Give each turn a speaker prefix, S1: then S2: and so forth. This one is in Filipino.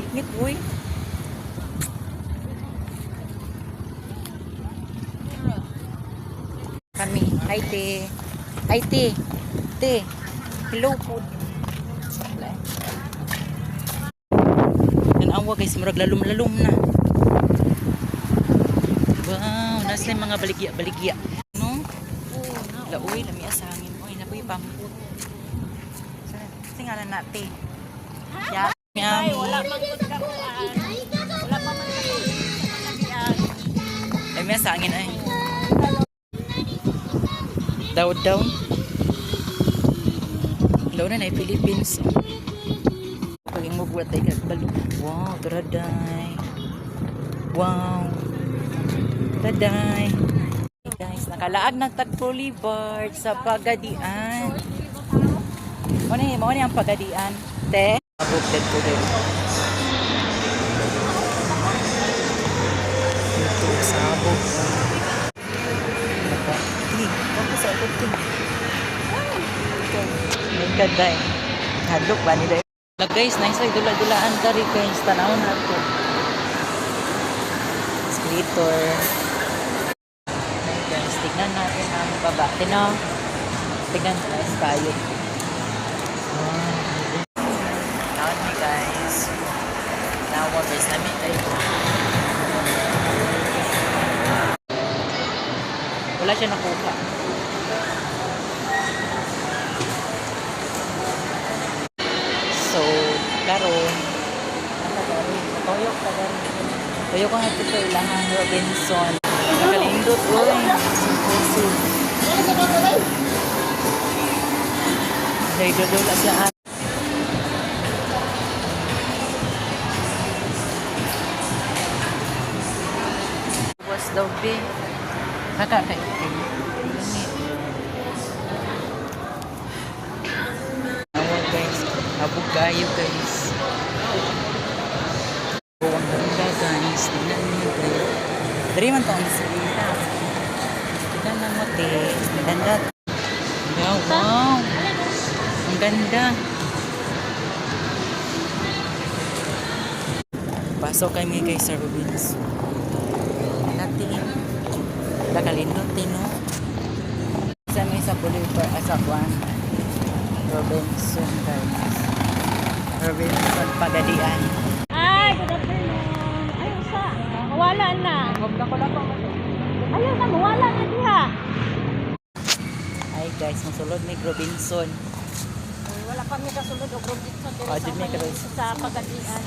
S1: Piknik, uy. Kami. Hi, te. Hi, te. Te. Hello po. Tanawa guys, murag lalom-lalom na. Wow, nasa yung mga baligya-baligya. No? Lauy, lami asangin. Uy, napoy pam. Singalan natin. Ya.
S2: Ay, wala man pagkakuan. Wala pa man pagkakuan.
S1: Ay, may asangin ay. Daw. Daw na na Philippines. Paging mo buat ay kagbalo. Wow, taraday. Wow. Taraday. Guys, nakalaag ng Tag Boulevard sa Pagadian. Mo ni ang Pagadian. Te. Abukted ko din. Ito, sabog. Ako sa abukted. Nagkaday. Hadlok ba nila? Guys, nice like dula-dulaan dari guys. Tanawon nato. Escalator. Guys, tignan natin ang baba. Tignan sa nice kayo. Now me guys. Now what is namin tayo. Wala siya nakuha. So, karon Toyo ko nga ito sa ilangan Robinson. Nakalindot, uy. Puso. Nagdodula siya. Was daw be. Nakakain. Awag guys. Abog kayo guys. Buwang ganda guys. Tingnan niyo guys. Dari man taong salita. Tingnan na mo te. Ganda. Wow. Ang ganda. Pasok kami guys sa Robinson. Natin. Nakalindot din no. Sa may sa Boulevard Asakwan. Robinson guys. Robinson Pagadian.
S2: Ay, good afternoon. Ay, usa. Wala na. Ayaw na, wala na diha.
S1: Ay guys, masulod may Robinson.
S2: Wala pa mi kasulod og Robinson
S1: Ah, di mi kasulod.
S2: sa Pagadian.